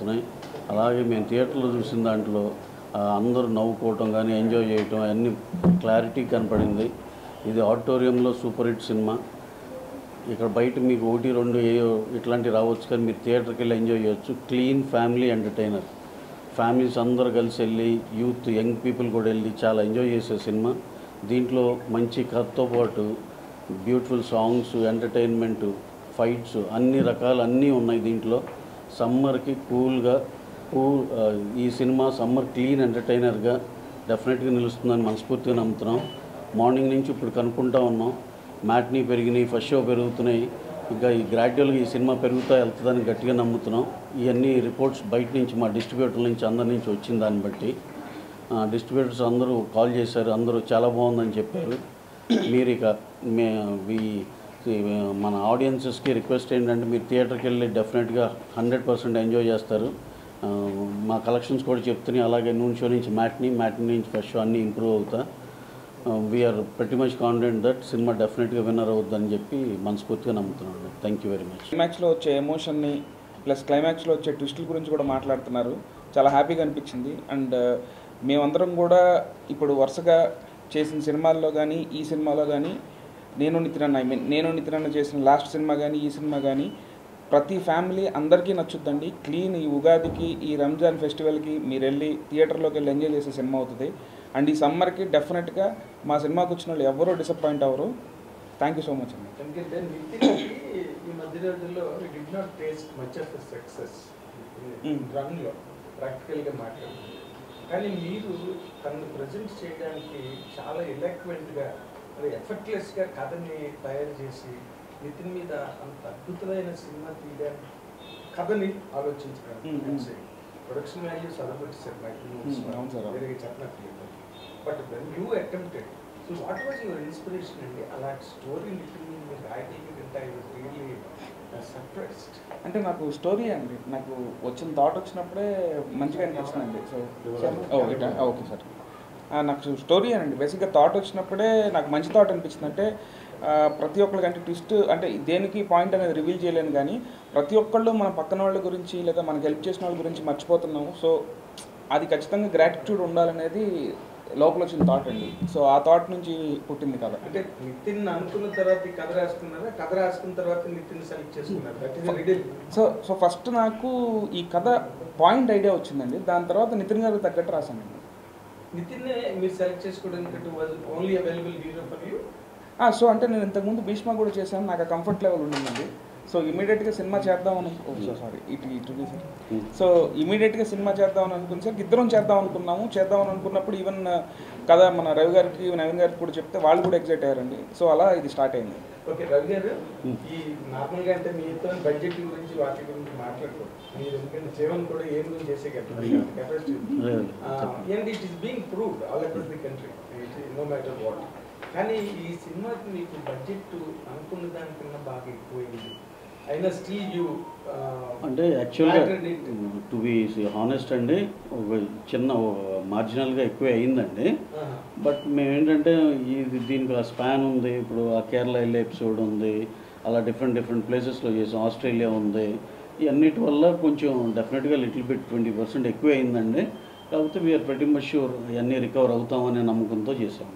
అవుతున్నాయి. అలాగే మేము థియేటర్లో చూసిన దాంట్లో అందరూ నవ్వుకోవటం కానీ ఎంజాయ్ చేయటం అన్నీ క్లారిటీ కనపడింది. ఇది ఆడిటోరియంలో సూపర్ హిట్ సినిమా. ఇక్కడ బయట మీకు 1, 2 ఇట్లాంటివి రావచ్చు, కానీ మీరు థియేటర్కి వెళ్ళి ఎంజాయ్ చేయొచ్చు. Clean family entertainer. ఫ్యామిలీస్ అందరూ కలిసి వెళ్ళి, యూత్ యంగ్ పీపుల్ కూడా వెళ్ళి చాలా ఎంజాయ్ చేసే సినిమా. దీంట్లో మంచి కథతో పాటు బ్యూటిఫుల్ సాంగ్స్, ఎంటర్టైన్మెంట్, ఫైట్స్ అన్ని రకాలు అన్నీ ఉన్నాయి దీంట్లో. సమ్మర్కి కూల్గా ఈ సినిమా సమ్మర్ క్లీన్ ఎంటర్టైనర్గా డెఫినెట్గా నిలుస్తుందని మనస్ఫూర్తిగా నమ్ముతున్నాం. మార్నింగ్ నుంచి ఇప్పుడు కనుక్కుంటా ఉన్నాం. మ్యాట్నీ పెరిగినాయి, ఫస్ట్ షో పెరుగుతున్నాయి, ఇంకా ఈ గ్రాడ్యువల్గా ఈ సినిమా పెరుగుతూ వెళ్తుందని గట్టిగా నమ్ముతున్నాం. ఇవన్నీ రిపోర్ట్స్ బయట నుంచి మా డిస్ట్రిబ్యూటర్ల నుంచి అందరి నుంచి వచ్చిన దాన్ని బట్టి డిస్ట్రిబ్యూటర్స్ అందరూ కాల్ చేశారు, అందరూ చాలా బాగుందని చెప్పారు. మీరు ఇక మన ఆడియన్సెస్కి రిక్వెస్ట్ ఏంటంటే మీరు థియేటర్కి వెళ్ళి డెఫినెట్గా 100% ఎంజాయ్ చేస్తారు. మా కలెక్షన్స్ కూడా చెప్తున్నాయి. అలాగే నూన్ షో నుంచి మ్యాట్నీ నుంచి ఫస్ట్ షో అన్నీ ఇంప్రూవ్ అవుతా. వీఆర్ ప్రతి మచ్ కాన్ఫిడెంట్ దట్ సినిమా డెఫినెట్గా విన్నర్ అవుతుందని చెప్పి మనస్ఫూర్తిగా నమ్ముతున్నాను. Thank you very much. క్లైమాక్స్లో వచ్చే ఎమోషన్ని ప్లస్ క్లైమాక్స్లో వచ్చే ట్విస్టుల గురించి కూడా మాట్లాడుతున్నారు. చాలా హ్యాపీగా అనిపించింది. అండ్ మేమందరం కూడా ఇప్పుడు వరుసగా చేసిన సినిమాల్లో కానీ ఈ సినిమాలో కానీ నేను నితిన్ చేసిన లాస్ట్ సినిమా కానీ ఈ సినిమా కానీ ప్రతి ఫ్యామిలీ అందరికీ నచ్చుద్దండి. క్లీన్ ఈ ఉగాదికి ఈ రంజాన్ ఫెస్టివల్కి మీరు వెళ్ళి థియేటర్లోకి వెళ్ళి ఎంజాయ్ చేసే సినిమా అవుతుంది. అండ్ ఈ సమ్మర్కి డెఫినెట్గా మా సినిమాకి వచ్చిన వాళ్ళు ఎవరూ డిసప్పాయింట్ అవ్వరు. థ్యాంక్ యూ సో మచ్ అండి. ఈ మధ్య రోజుల్లో did not taste much of success రన్లో ప్రాక్టికల్గా మాట్లాడుతుంది. కానీ మీరు తనను ప్రజెంట్ చేయడానికి చాలా ఎలక్వెంట్గా మరి ఎఫర్ట్లెస్గా కథని తయారు చేసి నితిన్ మీద అంత అద్భుతమైన సినిమా తీయడానికి కథని ఆలోచించడానికి ప్రొడక్షన్ వాల్యూస్ అదొకటి వేరే చెప్పనట్లేదు. But when you attempted, so what was your inspiration అండి? అలాంటి స్టోరీ నితిన్ మీరు రాయగలిగితే ఐ వాజ్ రియల్లీ సర్ప్రైజ్డ్. అంటే నాకు స్టోరీ అండి, నాకు వచ్చిన థాట్ వచ్చినప్పుడే మంచిగా అనిపిస్తుందండి. సో ఓకే సార్, నాకు స్టోరీ అనండి. బేసిక్గా థాట్ వచ్చినప్పుడే నాకు మంచి థాట్ అనిపించింది. అంటే ప్రతి ఒక్కరికి అంటే ట్విస్ట్ అంటే దేనికి పాయింట్ అనేది రివీల్ చేయలేను, కానీ ప్రతి ఒక్కళ్ళు మన పక్కన వాళ్ళ గురించి లేదా మనకు హెల్ప్ చేసిన వాళ్ళ గురించి మర్చిపోతున్నాము. సో అది ఖచ్చితంగా గ్రాటిట్యూడ్ ఉండాలనేది లోపల వచ్చిన థాట్ అండి. సో ఆ థాట్ నుంచి పుట్టింది కథ. అంటే నితిన్ అనుకున్న తర్వాత కథ రాసుకున్నారా, కథ రాసుకున్న తర్వాత నితిన్ సెలెక్ట్ చేసుకున్నారు? సో ఫస్ట్ నాకు ఈ కథ పాయింట్ ఐడియా వచ్చిందండి. దాని తర్వాత నితిన్ గారికి తగ్గట్టు రాశానండి. నితిన్ మీరు సెలెక్ట్ చేసుకోవడానికి only available hero for you? So అంటే నేను ఇంతకుముందు భీష్మ కూడా చేశాను, నాకు ఆ కంఫర్ట్ లెవెల్ ఉండిందండి. సో ఇమీడియట్గా సినిమా చేద్దామని సో ఇమీడియట్గా సినిమా చేద్దామని అనుకున్న సార్ ఇద్దరం చేద్దామని అనుకున్నప్పుడు ఈవెన్ కథ మన రవి గారికి నవీన్ గారికి కూడా చెప్తే వాళ్ళు కూడా ఎగ్జైట్ అయ్యారండి. సో అలా ఇది స్టార్ట్ అయింది. ఓకే రవి గారు, ఈ నార్మల్గా అంటే మీతో బడ్జెట్ గురించి వాటి గురించి మాట్లాడుకోండి. మీరు ఎందుకంటే జీవన్ కూడా ఏం గురించి చేసే capacity and it is being proved all across the country no matter what. కానీ ఈ సినిమాకి మీకు బడ్జెట్ అనుకున్న దానికన్నా బాగా ఎక్కువైంది. అయినా స్టిల్ యూ అంటే యాక్చువల్గా టు బి హానెస్ట్ అండి, ఒక చిన్న మార్జినల్గా ఎక్కువే అయిందండి. బట్ మేము ఏంటంటే దీనికి ఆ స్పాన్ ఉంది. ఇప్పుడు ఆ కేరళ వెళ్ళే ఎపిసోడ్ ఉంది, అలా డిఫరెంట్ ప్లేసెస్లో చేసాం, ఆస్ట్రేలియా ఉంది. ఈ అన్నిటి వల్ల కొంచెం డెఫినెట్గా లిటిల్ బిట్ 20% ఎక్కువే అయిందండి. కాకపోతే వీఆర్ ప్రెటీ మచ్ ష్యూర్ ఇవన్నీ రికవర్ అవుతామనే నమ్మకంతో చేసాము.